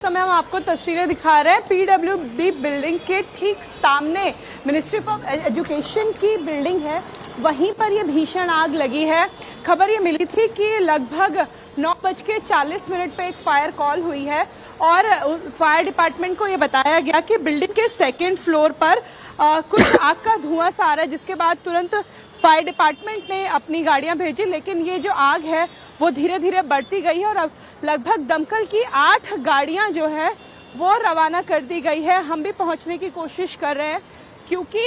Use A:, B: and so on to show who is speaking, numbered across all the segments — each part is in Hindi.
A: समय हम आपको तस्वीरें दिखा रहे हैं पीडब्ल्यूडी बिल्डिंग के ठीक सामने मिनिस्ट्री ऑफ एजुकेशन की बिल्डिंग है, वहीं पर ये भीषण आग लगी है। खबर ये मिली थी कि लगभग 9:40 पे एक फायर कॉल हुई है और फायर डिपार्टमेंट को ये बताया गया कि बिल्डिंग के सेकेंड फ्लोर पर कुछ आग का धुआं सा आ रहा है, जिसके बाद तुरंत फायर डिपार्टमेंट ने अपनी गाड़ियां भेजी। लेकिन ये जो आग है वो धीरे धीरे बढ़ती गई है और अब लगभग दमकल की 8 गाड़ियां जो है वो रवाना कर दी गई है। हम भी पहुंचने की कोशिश कर रहे हैं क्योंकि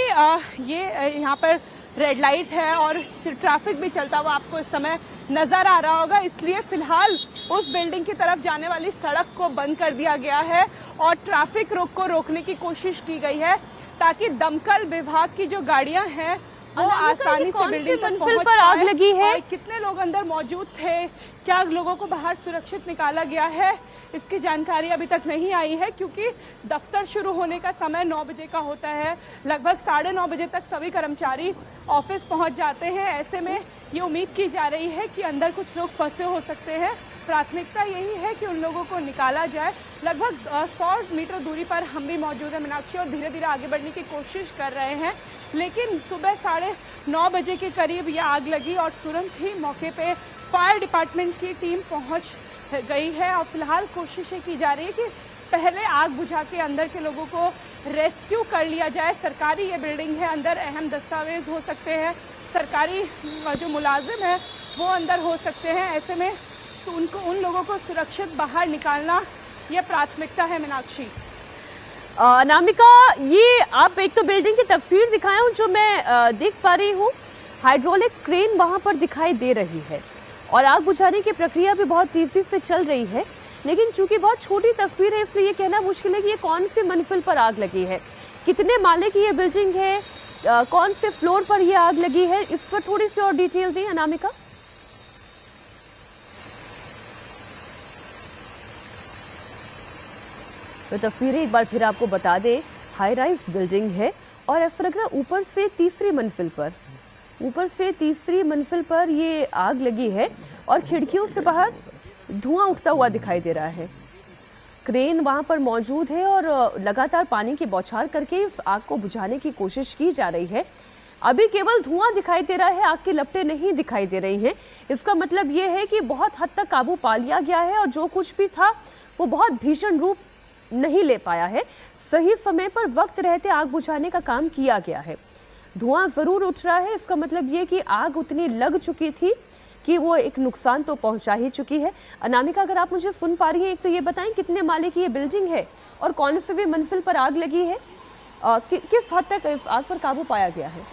A: ये यहाँ पर रेड लाइट है और ट्रैफिक भी चलता हुआ आपको इस समय नजर आ रहा होगा, इसलिए फिलहाल उस बिल्डिंग की तरफ जाने वाली सड़क को बंद कर दिया गया है और ट्रैफिक को रोकने की कोशिश की गई है ताकि दमकल विभाग की जो गाड़ियां हैं वो आसानी से बिल्डिंग तक पहुंच
B: पर आग लगी है।
A: कितने लोग अंदर मौजूद थे, क्या लोगों को बाहर सुरक्षित निकाला गया है, इसकी जानकारी अभी तक नहीं आई है क्योंकि दफ्तर शुरू होने का समय 9 बजे का होता है। लगभग 9:30 बजे तक सभी कर्मचारी ऑफिस पहुंच जाते हैं। ऐसे में ये उम्मीद की जा रही है कि अंदर कुछ लोग फंसे हो सकते हैं। प्राथमिकता यही है कि उन लोगों को निकाला जाए। लगभग 100 मीटर दूरी पर हम भी मौजूद हैं मीनाक्षी, और धीरे धीरे आगे बढ़ने की कोशिश कर रहे हैं। लेकिन सुबह 9:30 बजे के करीब ये आग लगी और तुरंत ही मौके पे फायर डिपार्टमेंट की टीम पहुंच गई है और फिलहाल कोशिशें की जा रही है कि पहले आग बुझा के अंदर के लोगों को रेस्क्यू कर लिया जाए। सरकारी ये बिल्डिंग है, अंदर अहम दस्तावेज हो सकते हैं, सरकारी जो मुलाजिम है वो अंदर हो सकते हैं। ऐसे में तो उन लोगों को सुरक्षित बाहर निकालना ये प्राथमिकता है। मीनाक्षी,
B: अनामिका, ये आप एक तो बिल्डिंग की तस्वीर दिखाए हूँ जो मैं देख पा रही हूँ, हाइड्रोलिक क्रेन वहाँ पर दिखाई दे रही है और आग बुझाने की प्रक्रिया भी बहुत तेजी से चल रही है। लेकिन चूंकि बहुत छोटी तस्वीर है इसलिए ये कहना मुश्किल है कि ये कौन सी मंजिल पर आग लगी है, कितने माले की ये बिल्डिंग है, कौन से फ्लोर पर ये आग लगी है, इस पर थोड़ी सी और डिटेल दें अनामिका। तो तस्वीरें एक बार फिर आपको बता दें, हाई राइज बिल्डिंग है और ऐसा लग रहा है ऊपर से तीसरी मंजिल पर ये आग लगी है और खिड़कियों से बाहर धुआं उठता हुआ दिखाई दे रहा है। क्रेन वहां पर मौजूद है और लगातार पानी की बौछार करके इस आग को बुझाने की कोशिश की जा रही है। अभी केवल धुआं दिखाई दे रहा है, आग की लपटें नहीं दिखाई दे रही हैं। इसका मतलब ये है कि बहुत हद तक काबू पा लिया गया है और जो कुछ भी था वो बहुत भीषण रूप नहीं ले पाया है। सही समय पर वक्त रहते आग बुझाने का काम किया गया है। धुआं जरूर उठ रहा है, इसका मतलब ये कि आग उतनी लग चुकी थि कि वो एक नुकसान तो पहुंचा ही चुकी है। अनामिका, अगर आप मुझे सुन पा रही हैं, एक तो ये बताएं कितने माले की ये बिल्डिंग है और कौन से भी मंजिल पर आग लगी है, किस हद तक इस आग पर काबू पाया गया है?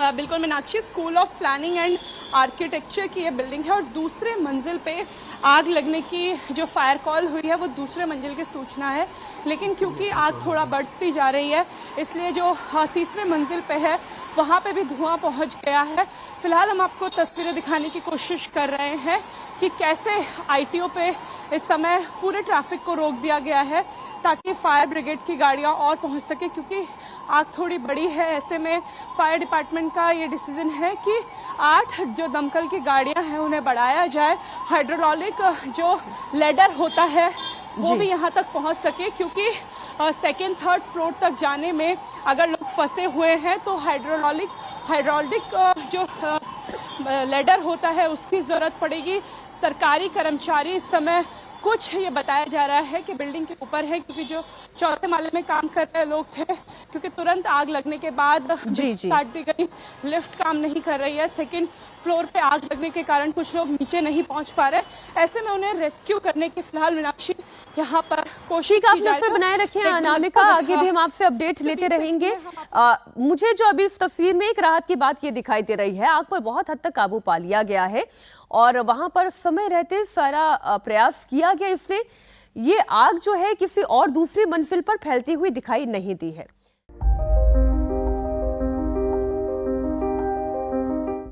A: बिल्कुल Meenakshi, school of planning and architecture की ये बिल्डिंग है और दूसरे मंजिल पे आग लगने की जो फायर कॉल हुई है वो दूसरे मंजिल की सूचना है। लेकिन क्योंकि आग थोड़ा बढ़ती जा रही है इसलिए जो तीसरे मंजिल पे है वहाँ पे भी धुआं पहुँच गया है। फिलहाल हम आपको तस्वीरें दिखाने की कोशिश कर रहे हैं कि कैसे आईटीओ पे इस समय पूरे ट्रैफिक को रोक दिया गया है ताकि फायर ब्रिगेड की गाड़ियां और पहुंच सके, क्योंकि आग थोड़ी बड़ी है। ऐसे में फायर डिपार्टमेंट का ये डिसीजन है कि 8 जो दमकल की गाड़ियां हैं उन्हें बढ़ाया जाए। हाइड्रोलिक जो लेडर होता है वो भी यहां तक पहुंच सके, क्योंकि सेकेंड थर्ड फ्लोर तक जाने में अगर लोग फंसे हुए हैं तो हाइड्रोलिक जो लेडर होता है उसकी ज़रूरत पड़ेगी। सरकारी कर्मचारी इस समय कुछ ये बताया जा रहा है कि बिल्डिंग के ऊपर है, क्योंकि जो चौथे माले में काम कर रहे लोग थे, क्योंकि तुरंत आग लगने के बाद काट दी गई, लिफ्ट काम नहीं कर रही है, सेकंड फ्लोर पे आग लगने के कारण कुछ लोग नीचे नहीं पहुंच पा रहे। ऐसे में उन्हें रेस्क्यू करने की फिलहाल मीनाक्षी यहाँ पर कोशिश
B: आप नजर बनाए रखें अनामिका, आगे भी हम आपसे अपडेट लेते रहेंगे। मुझे जो अभी इस तस्वीर में एक राहत की बात ये दिखाई दे रही है, आग पर बहुत हद तक काबू पा लिया गया है और वहां पर समय रहते सारा प्रयास किया गया, इसलिए ये आग जो है किसी और दूसरी मंजिल पर फैलती हुई दिखाई नहीं दी है।